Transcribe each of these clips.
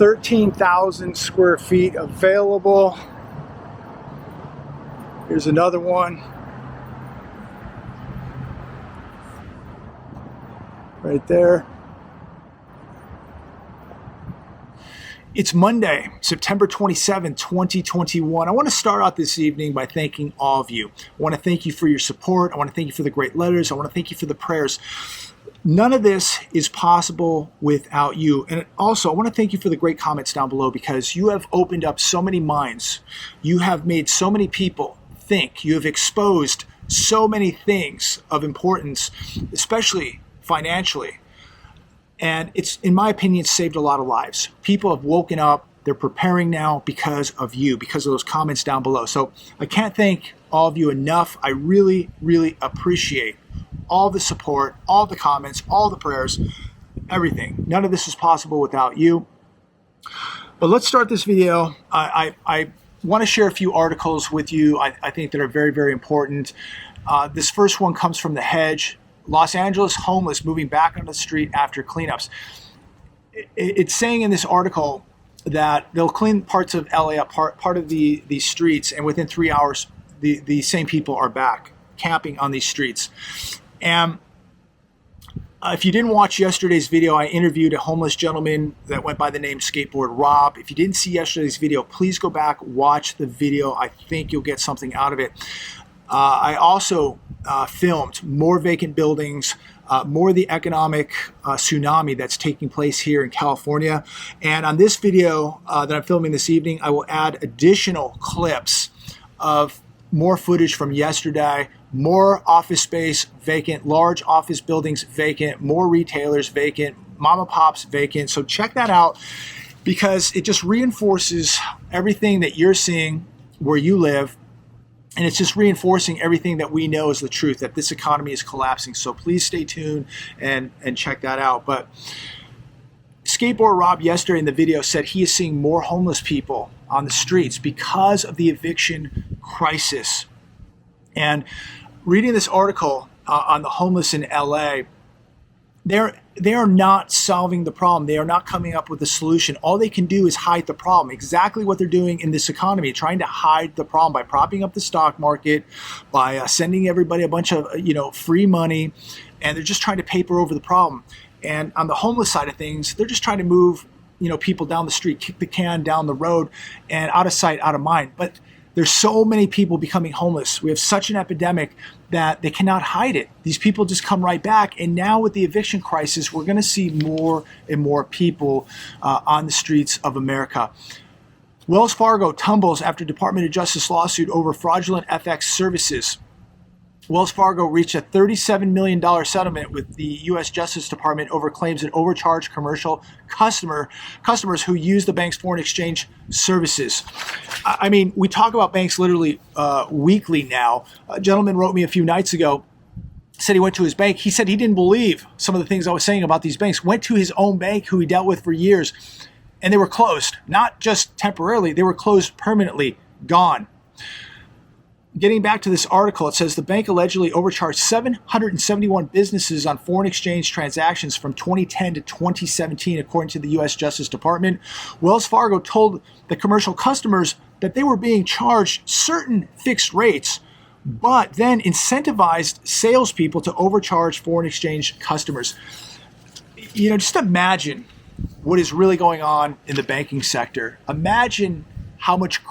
13,000 square feet available. Here's another one. Right there. It's Monday, September 27, 2021. I want to start out this evening by thanking all of you. I want to thank you for your support. I want to thank you for the great letters. I want to thank you for the prayers. None of this is possible without you. And also, I want to thank you for the great comments down below, because you have opened up so many minds. You have made so many people think. You have exposed so many things of importance, especially financially. And it's, in my opinion, saved a lot of lives. People have woken up. They're preparing now because of you, because of those comments down below. So I can't thank all of you enough. I really, really appreciate all the support, all the comments, all the prayers, everything. None of this is possible without you. But let's start this video. I want to share a few articles with you I think that are very, very important. This first one comes from The Hedge. Los Angeles homeless moving back on the street after cleanups. It's saying in this article that they'll clean parts of LA up, part of the streets, and within 3 hours, the same people are back camping on these streets. And if you didn't watch yesterday's video, I interviewed a homeless gentleman that went by the name Skateboard Rob. If you didn't see yesterday's video, please go back, watch the video. I think you'll get something out of it. I also filmed more vacant buildings, more of the economic tsunami that's taking place here in California. And on this video that I'm filming this evening, I will add additional clips of more footage from yesterday, more office space vacant, large office buildings vacant, more retailers vacant, mom and pops vacant. So check that out, because it just reinforces everything that you're seeing where you live. And it's just reinforcing everything that we know is the truth, that this economy is collapsing. So please stay tuned and check that out. But Skateboard Rob yesterday in the video said he is seeing more homeless people on the streets because of the eviction crisis. And reading this article on the homeless in LA, they are not solving the problem. They are not coming up with a solution. All they can do is hide the problem. Exactly what they're doing in this economy, trying to hide the problem by propping up the stock market, by sending everybody a bunch of free money, and they're just trying to paper over the problem. And on the homeless side of things, they're just trying to move people down the street, kick the can down the road, and out of sight, out of mind. But there's so many people becoming homeless. We have such an epidemic that they cannot hide it. These people just come right back. And now with the eviction crisis, we're going to see more and more people on the streets of America. Wells Fargo tumbles after Department of Justice lawsuit over fraudulent FX services. Wells Fargo reached a $37 million settlement with the U.S. Justice Department over claims that overcharged commercial customers who use the bank's foreign exchange services. I mean, we talk about banks literally weekly now. A gentleman wrote me a few nights ago, said he went to his bank. He said he didn't believe some of the things I was saying about these banks. Went to his own bank, who he dealt with for years, and they were closed. Not just temporarily, they were closed permanently, gone. Getting back to this article, it says the bank allegedly overcharged 771 businesses on foreign exchange transactions from 2010 to 2017, according to the U.S. Justice Department. Wells Fargo told the commercial customers that they were being charged certain fixed rates, but then incentivized salespeople to overcharge foreign exchange customers. Just imagine what is really going on in the banking sector. Imagine how much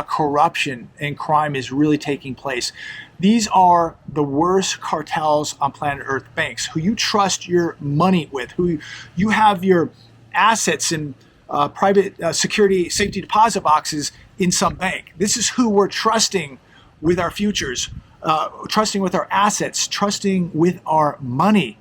corruption and crime is really taking place. These are the worst cartels on planet Earth. Banks who you trust your money with, who you have your assets in private security safety deposit boxes in some bank. This is who we're trusting with our futures, trusting with our assets, trusting with our money.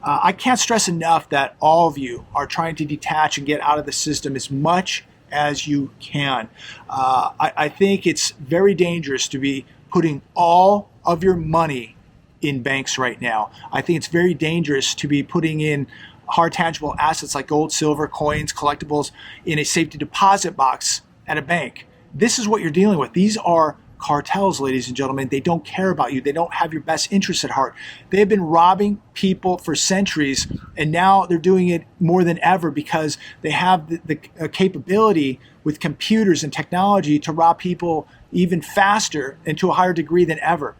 I can't stress enough that all of you are trying to detach and get out of the system as much as you can. I think it's very dangerous to be putting all of your money in banks right now. I think it's very dangerous to be putting in hard tangible assets like gold, silver, coins, collectibles in a safety deposit box at a bank. This is what you're dealing with. These are cartels, ladies and gentlemen. They don't care about you. They don't have your best interests at heart. They've been robbing people for centuries, and now they're doing it more than ever because they have the capability with computers and technology to rob people even faster and to a higher degree than ever.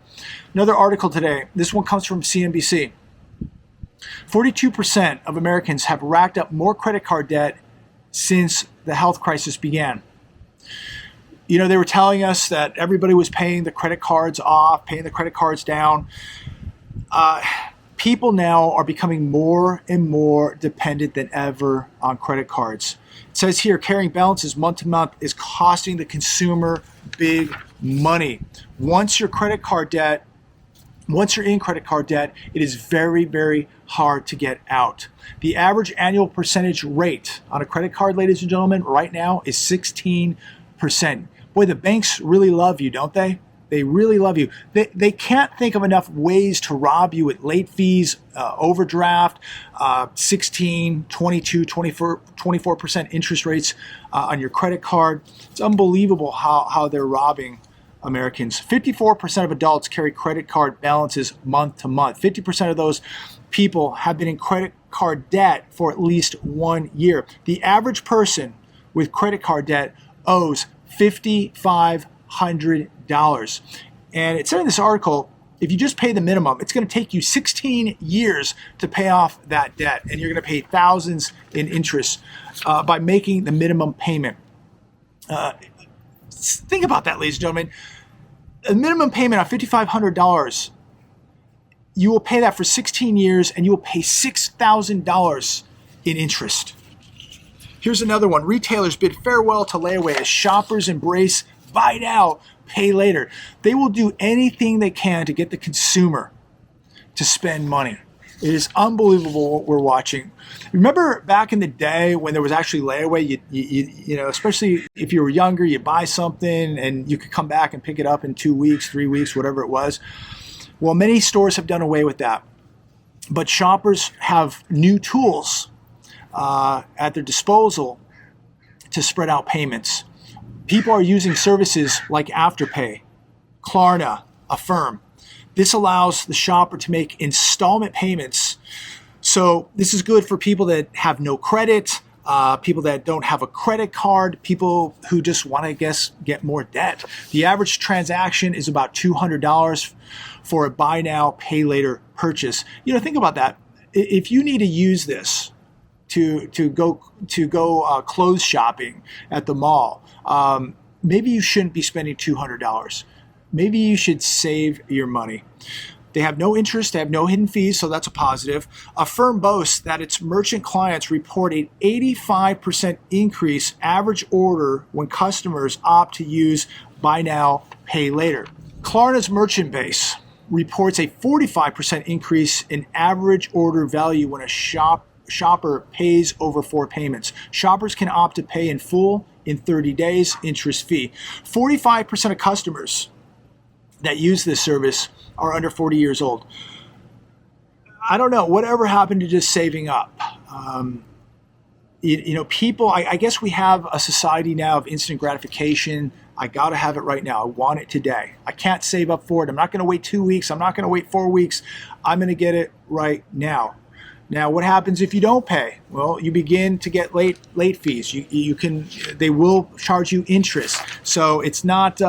Another article today, this one comes from CNBC. 42% of Americans have racked up more credit card debt since the health crisis began. You know, they were telling us that everybody was paying the credit cards off, paying the credit cards down. People now are becoming more and more dependent than ever on credit cards. It says here, carrying balances month to month is costing the consumer big money. Once you're in credit card debt, it is very, very hard to get out. The average annual percentage rate on a credit card, ladies and gentlemen, right now is 16%. Boy, the banks really love you, don't they? They really love you. They can't think of enough ways to rob you with late fees, overdraft, 16, 22, 24% interest rates on your credit card. It's unbelievable how they're robbing Americans. 54% of adults carry credit card balances month to month. 50% of those people have been in credit card debt for at least 1 year. The average person with credit card debt owes $5,500. And it said in this article, if you just pay the minimum, it's going to take you 16 years to pay off that debt. And you're going to pay thousands in interest by making the minimum payment. Think about that, ladies and gentlemen. A minimum payment of $5,500, you will pay that for 16 years and you will pay $6,000 in interest. Here's another one. Retailers bid farewell to layaway as shoppers embrace buy now, pay later. They will do anything they can to get the consumer to spend money. It is unbelievable what we're watching. Remember back in the day when there was actually layaway, you know, especially if you were younger, you buy something and you could come back and pick it up in 2 weeks, 3 weeks, whatever it was. Well, many stores have done away with that. But shoppers have new tools at their disposal to spread out payments. People are using services like Afterpay, Klarna, Affirm. This allows the shopper to make installment payments. So this is good for people that have no credit, people that don't have a credit card, people who just want to, get more debt. The average transaction is about $200 for a buy now, pay later purchase. You know, think about that. If you need to use this to go clothes shopping at the mall, maybe you shouldn't be spending $200. Maybe you should save your money. They have no interest, they have no hidden fees, so that's a positive. Affirm boasts that its merchant clients report an 85% increase average order when customers opt to use buy now, pay later. Klarna's merchant base reports a 45% increase in average order value when a shopper pays over 4 payments. Shoppers can opt to pay in full in 30 days, interest fee. 45% of customers that use this service are under 40 years old. I don't know, whatever happened to just saving up? People, I guess we have a society now of instant gratification. I got to have it right now. I want it today. I can't save up for it. I'm not going to wait 2 weeks. I'm not going to wait 4 weeks. I'm going to get it right now. Now, what happens if you don't pay? Well, you begin to get late fees. They will charge you interest. So it's not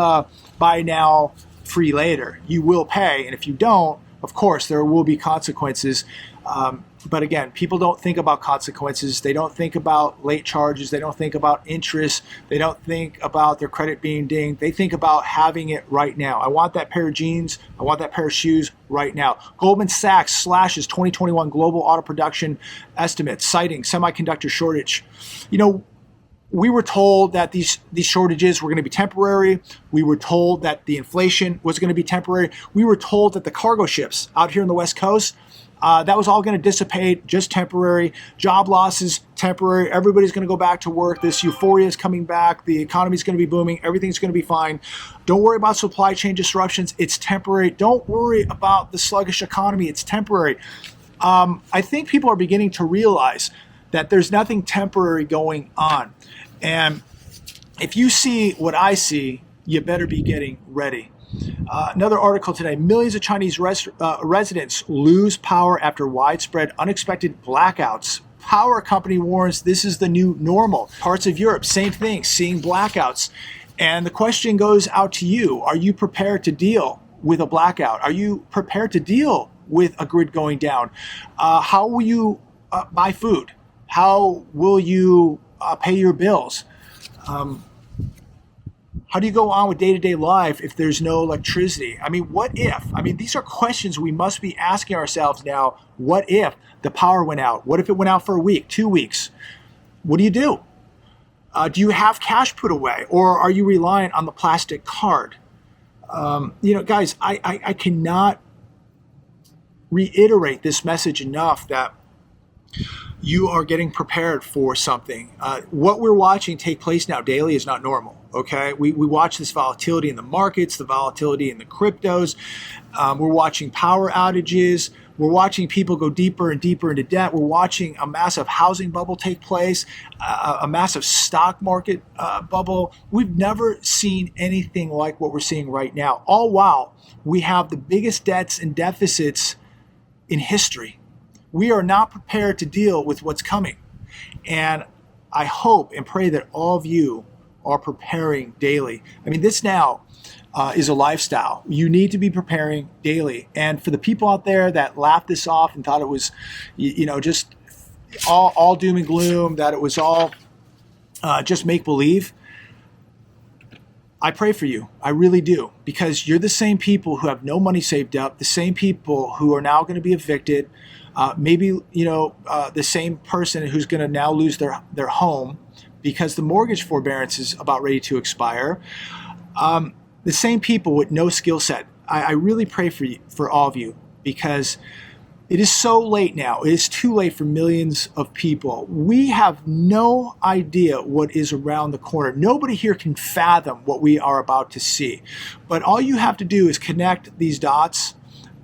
buy now, free later. You will pay, and if you don't, of course, there will be consequences. But again, people don't think about consequences. They don't think about late charges. They don't think about interest. They don't think about their credit being dinged. They think about having it right now. I want that pair of jeans. I want that pair of shoes right now. Goldman Sachs slashes 2021 global auto production estimates, citing semiconductor shortage. You know, we were told that these shortages were going to be temporary. We were told that the inflation was going to be temporary. We were told that the cargo ships out here on the West Coast, that was all going to dissipate, just temporary. Job losses, temporary. Everybody's going to go back to work. This euphoria is coming back. The economy is going to be booming. Everything's going to be fine. Don't worry about supply chain disruptions. It's temporary. Don't worry about the sluggish economy. It's temporary. I think people are beginning to realize that there's nothing temporary going on. And if you see what I see, you better be getting ready. Another article today, millions of Chinese residents lose power after widespread unexpected blackouts. Power company warns this is the new normal. Parts of Europe, same thing, seeing blackouts. And the question goes out to you. Are you prepared to deal with a blackout? Are you prepared to deal with a grid going down? How will you buy food? How will you pay your bills? How do you go on with day-to-day life if there's no electricity? I mean, what if? I mean, these are questions we must be asking ourselves now. What if the power went out? What if it went out for a week, 2 weeks? What do you do? Do you have cash put away, or are you reliant on the plastic card? Guys, I cannot reiterate this message enough that you are getting prepared for something. What we're watching take place now daily is not normal. Okay, we watch this volatility in the markets, the volatility in the cryptos. We're watching power outages. We're watching people go deeper and deeper into debt. We're watching a massive housing bubble take place, a massive stock market bubble. We've never seen anything like what we're seeing right now, all while we have the biggest debts and deficits in history. We are not prepared to deal with what's coming. And I hope and pray that all of you are preparing daily. I mean, this now is a lifestyle. You need to be preparing daily. And for the people out there that laughed this off and thought it was, just all doom and gloom, that it was all just make believe, I pray for you. I really do, because you're the same people who have no money saved up, the same people who are now going to be evicted, maybe the same person who's going to now lose their home because the mortgage forbearance is about ready to expire. The same people with no skill set. I really pray for all of you, because it is so late now. It is too late for millions of people. We have no idea what is around the corner. Nobody here can fathom what we are about to see. But all you have to do is connect these dots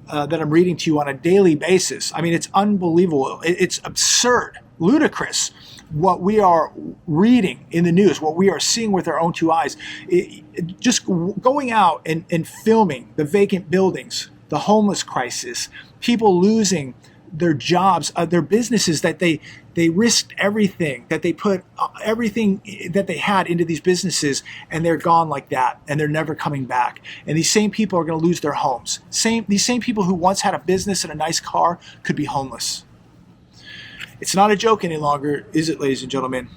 that I'm reading to you on a daily basis. I mean, it's unbelievable. It's absurd, ludicrous, what we are reading in the news, what we are seeing with our own two eyes. Just going out and filming the vacant buildings, the homeless crisis, people losing their jobs, their businesses that they risked everything, that they put everything that they had into these businesses, and they're gone like that, and they're never coming back. And these same people are going to lose their homes. These same people who once had a business and a nice car could be homeless. It's not a joke any longer, is it, ladies and gentlemen?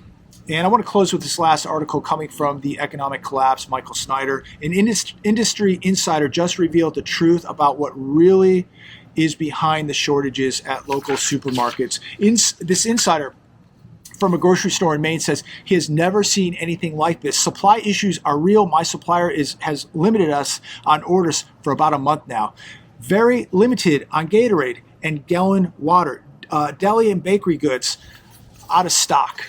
And I want to close with this last article coming from the Economic Collapse, Michael Snyder. An industry insider just revealed the truth about what really is behind the shortages at local supermarkets. This insider from a grocery store in Maine says he has never seen anything like this. Supply issues are real. My supplier has limited us on orders for about a month now. Very limited on Gatorade and gallon water. Deli and bakery goods out of stock.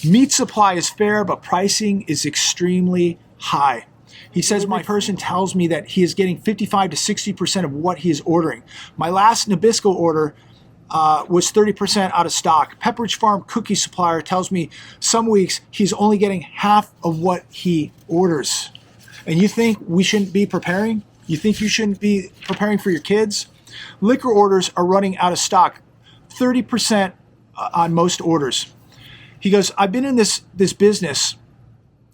Meat supply is fair, but pricing is extremely high. He says, my person tells me that he is getting 55 to 60% of what he is ordering. My last Nabisco order was 30% out of stock. Pepperidge Farm cookie supplier tells me some weeks he's only getting half of what he orders. And you think we shouldn't be preparing? You think you shouldn't be preparing for your kids? Liquor orders are running out of stock, 30% on most orders. He goes, I've been in this business.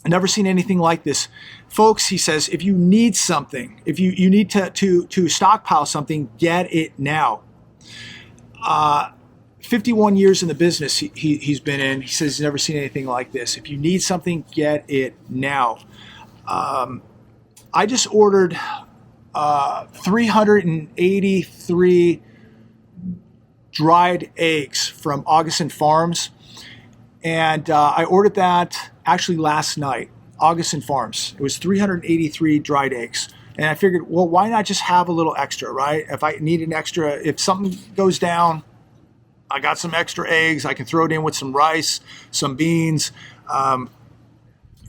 I've never seen anything like this. Folks, he says, if you need something, if you need to stockpile something, get it now. 51 years in the business he's been in. He says he's never seen anything like this. If you need something, get it now. I just ordered 383 dried eggs from Augustin Farms. And I ordered that actually last night, Augustin Farms. It was 383 dried eggs. And I figured, well, why not just have a little extra, right? If I need an extra, if something goes down, I got some extra eggs. I can throw it in with some rice, some beans.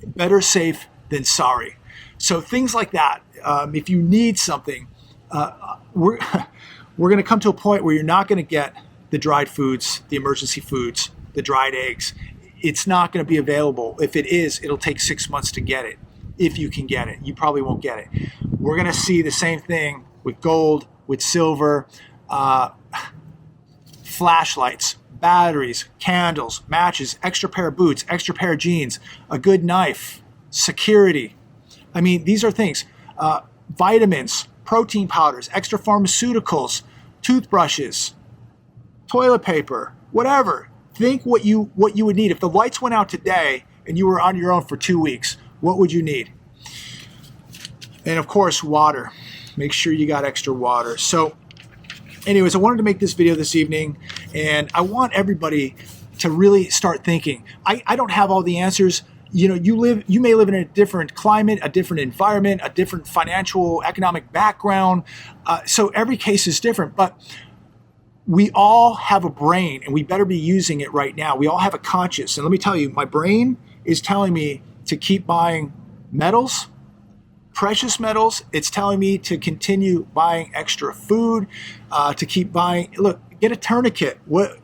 Better safe than sorry. So things like that. If you need something, we're going to come to a point where you're not going to get the dried foods, the emergency foods, the dried eggs. It's not going to be available. If it is, it'll take 6 months to get it. if you can get it. You probably won't get it. We're going to see the same thing with gold, with silver, flashlights, batteries, candles, matches, extra pair of boots, extra pair of jeans, a good knife, security. I mean, these are things. Vitamins, protein powders, extra pharmaceuticals, toothbrushes, toilet paper, whatever. Think what you would need. If the lights went out today and you were on your own for 2 weeks, what would you need? And of course, water. Make sure you got extra water. So anyways, I wanted to make this video this evening, and I want everybody to really start thinking. I don't have all the answers. You know, you may live in a different climate, a different environment, a different financial, economic background. So every case is different, but we all have a brain, and we better be using it right now. We all have a conscience. And let me tell you, my brain is telling me to keep buying metals, precious metals. It's telling me to continue buying extra food, to keep buying. Look, get a tourniquet. What,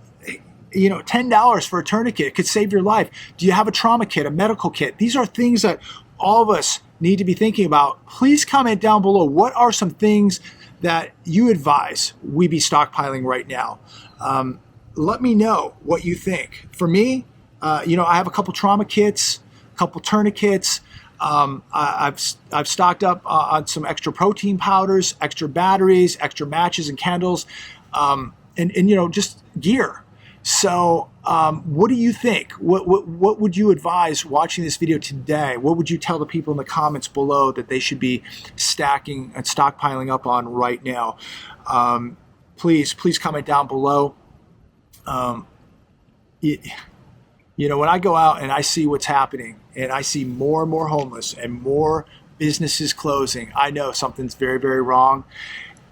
you know, $10 for a tourniquet could save your life. Do you have a trauma kit, a medical kit? These are things that all of us need to be thinking about. Please comment down below. What are some things that you advise we be stockpiling right now? Let me know what you think. For me, you know, I have a couple trauma kits, a couple tourniquets. I've stocked up on some extra protein powders, extra batteries, extra matches and candles, and you know, just gear. So what do you think? What would you advise watching this video today? What would you tell the people in the comments below that they should be stacking and stockpiling up on right now? Please comment down below. You know, when I go out and I see what's happening and I see more and more homeless and more businesses closing, I know something's very, very wrong.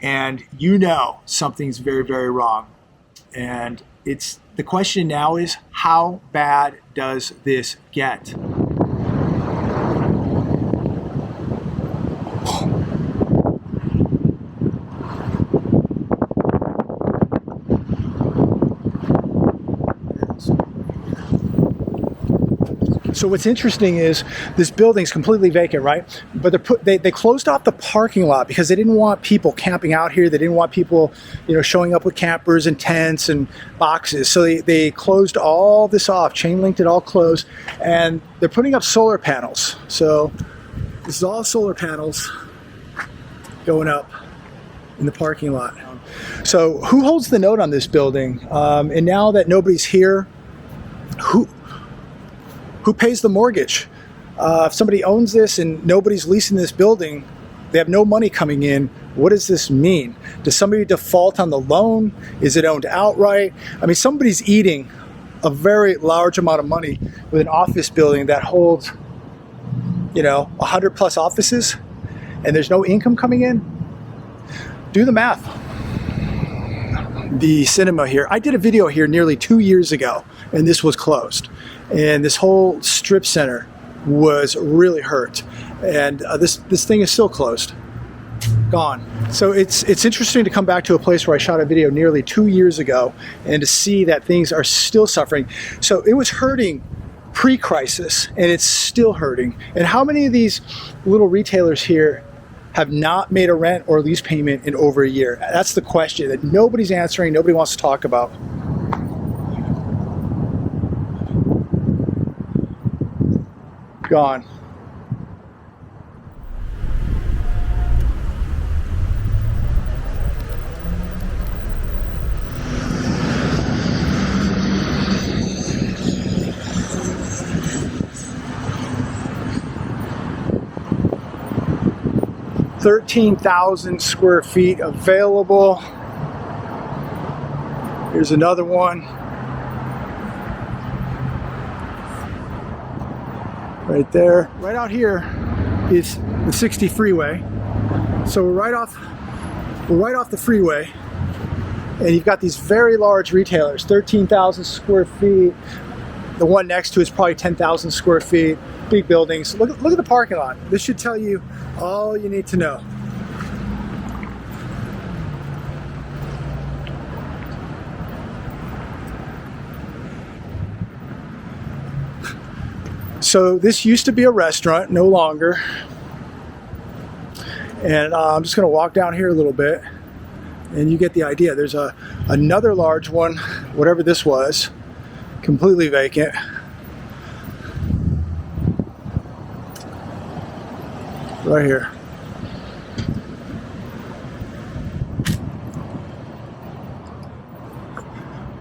And you know something's very, very wrong. And the question now is, how bad does this get? So what's interesting is this building's completely vacant, right? But they closed off the parking lot because they didn't want people camping out here. They didn't want people, you know, showing up with campers and tents and boxes. So they closed all this off, chain linked it all closed, and they're putting up solar panels. So this is all solar panels going up in the parking lot. So who holds the note on this building? And now that nobody's here, who pays the mortgage? If somebody owns this and nobody's leasing this building, they have no money coming in. What does this mean? Does somebody default on the loan? Is it owned outright? I mean, somebody's eating a very large amount of money with an office building that holds, you know, 100 plus offices, and there's no income coming in. Do the math. The cinema here, I did a video here nearly 2 years ago, and this was closed. And this whole strip center was really hurt. And this thing is still closed, gone. So it's interesting to come back to a place where I shot a video nearly 2 years ago and to see that things are still suffering. So it was hurting pre-crisis, and it's still hurting. And how many of these little retailers here have not made a rent or lease payment in over a year? That's the question that nobody's answering, nobody wants to talk about. Gone. $13,000 square feet available. Here's another one. Right there. Right out here is the 60 freeway. So we're right off the freeway, and you've got these very large retailers, 13,000 square feet. The one next to is probably 10,000 square feet. Big buildings. Look at the parking lot. This should tell you all you need to know. So this used to be a restaurant, no longer. And I'm just going to walk down here a little bit, and you get the idea. There's another large one, whatever this was, completely vacant. Right here.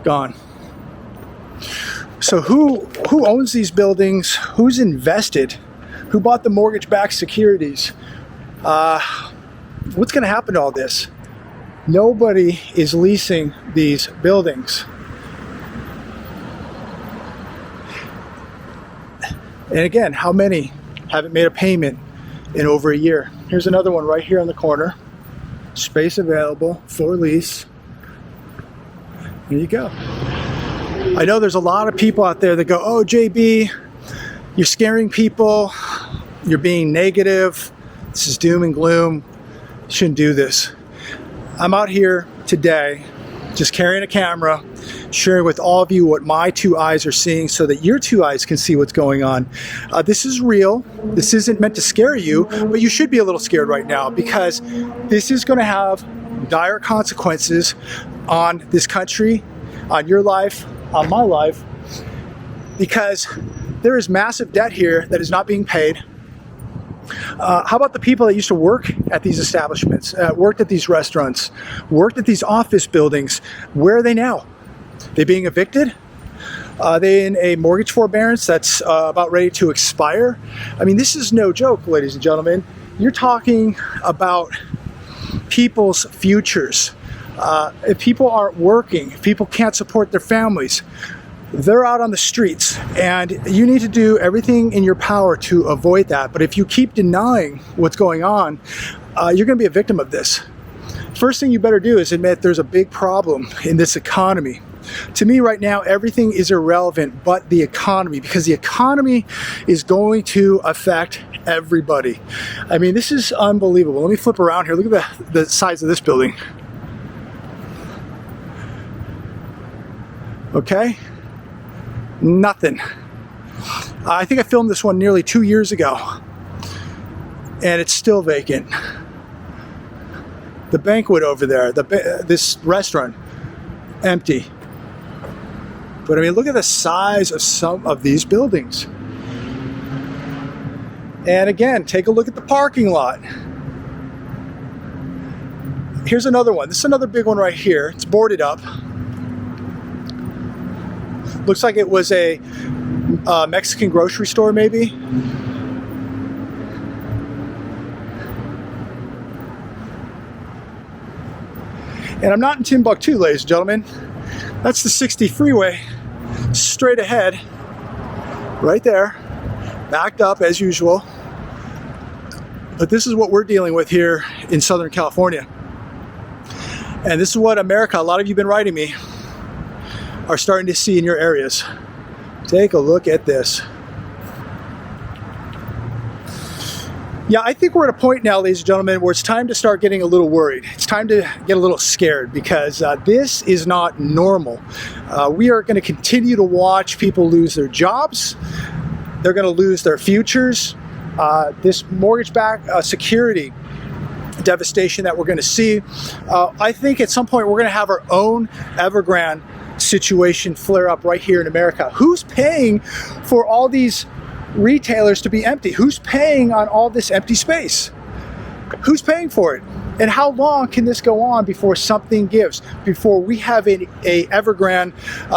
Gone. So who owns these buildings? Who's invested? Who bought the mortgage-backed securities? What's going to happen to all this? Nobody is leasing these buildings. And again, how many haven't made a payment in over a year? Here's another one right here on the corner. Space available for lease. Here you go. I know there's a lot of people out there that go, oh, JB, you're scaring people. You're being negative. This is doom and gloom. Shouldn't do this. I'm out here today just carrying a camera, sharing with all of you what my two eyes are seeing so that your two eyes can see what's going on. This is real. This isn't meant to scare you, but you should be a little scared right now because this is going to have dire consequences on this country, on your life, on my life, because there is massive debt here that is not being paid. How about the people that used to work at these establishments, worked at these restaurants, worked at these office buildings? Where are they now? They being evicted? Are they in a mortgage forbearance that's about ready to expire? I mean, this is no joke, ladies and gentlemen. You're talking about people's futures. If people aren't working, if people can't support their families, they're out on the streets, and you need to do everything in your power to avoid that. But if you keep denying what's going on, you're going to be a victim of this. First thing you better do is admit there's a big problem in this economy. To me right now, everything is irrelevant but the economy, because the economy is going to affect everybody. I mean, this is unbelievable. Let me flip around here. Look at the size of this building. Okay? Nothing. I think I filmed this one nearly 2 years ago, and it's still vacant. The banquet over there, this restaurant, empty. But I mean, look at the size of some of these buildings. And again, take a look at the parking lot. Here's another one. This is another big one right here. It's boarded up. Looks like it was a Mexican grocery store, maybe. And I'm not in Timbuktu, ladies and gentlemen. That's the 60 freeway, straight ahead, right there, backed up as usual. But this is what we're dealing with here in Southern California. And this is what America, a lot of you have been writing me, are starting to see in your areas. Take a look at this. Yeah, I think we're at a point now, ladies and gentlemen, where it's time to start getting a little worried. It's time to get a little scared, because this is not normal. We are going to continue to watch people lose their jobs. They're going to lose their futures. This mortgage-backed security devastation that we're going to see. I think at some point we're going to have our own Evergrande situation flare up right here in America. Who's paying for all these retailers to be empty? Who's paying on all this empty space? Who's paying for it? And how long can this go on before something gives? Before we have a Evergrande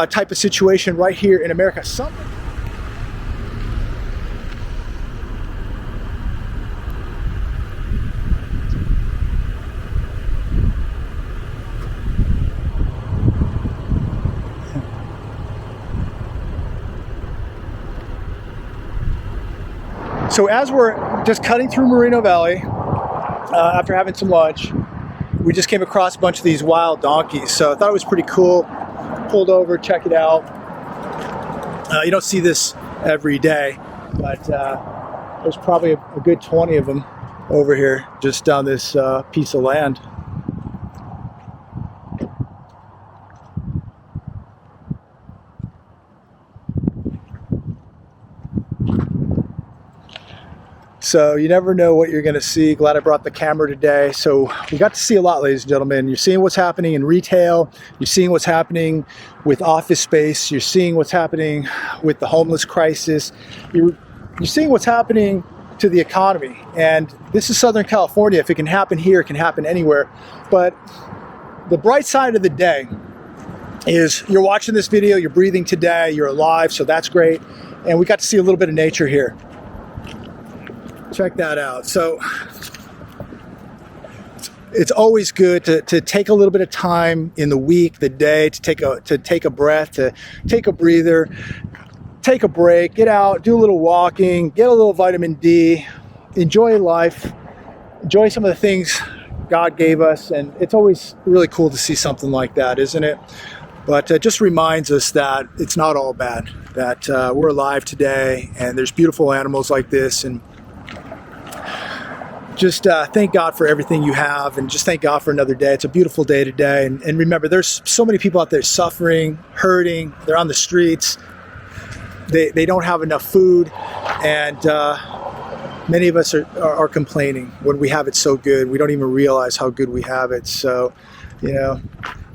type of situation right here in America? So as we're just cutting through Moreno Valley, after having some lunch, we just came across a bunch of these wild donkeys. So I thought it was pretty cool. Pulled over, check it out. You don't see this every day, but there's probably a good 20 of them over here, just down this piece of land. So you never know what you're going to see. Glad I brought the camera today. So we got to see a lot, ladies and gentlemen. You're seeing what's happening in retail. You're seeing what's happening with office space. You're seeing what's happening with the homeless crisis. You're seeing what's happening to the economy. And this is Southern California. If it can happen here, it can happen anywhere. But the bright side of the day is you're watching this video, you're breathing today, you're alive, so that's great. And we got to see a little bit of nature here. Check that out. So it's always good to take a little bit of time in the week, the day, to take a breath, to take a breather, take a break, get out, do a little walking, get a little vitamin D, enjoy life, enjoy some of the things God gave us. And it's always really cool to see something like that, isn't it? But it just reminds us that it's not all bad, that we're alive today and there's beautiful animals like this. And just thank God for everything you have, and just thank God for another day. It's a beautiful day today. And remember, there's so many people out there suffering, hurting. They're on the streets. They don't have enough food. And many of us are complaining when we have it so good. We don't even realize how good we have it. So,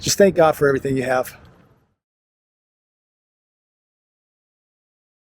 just thank God for everything you have.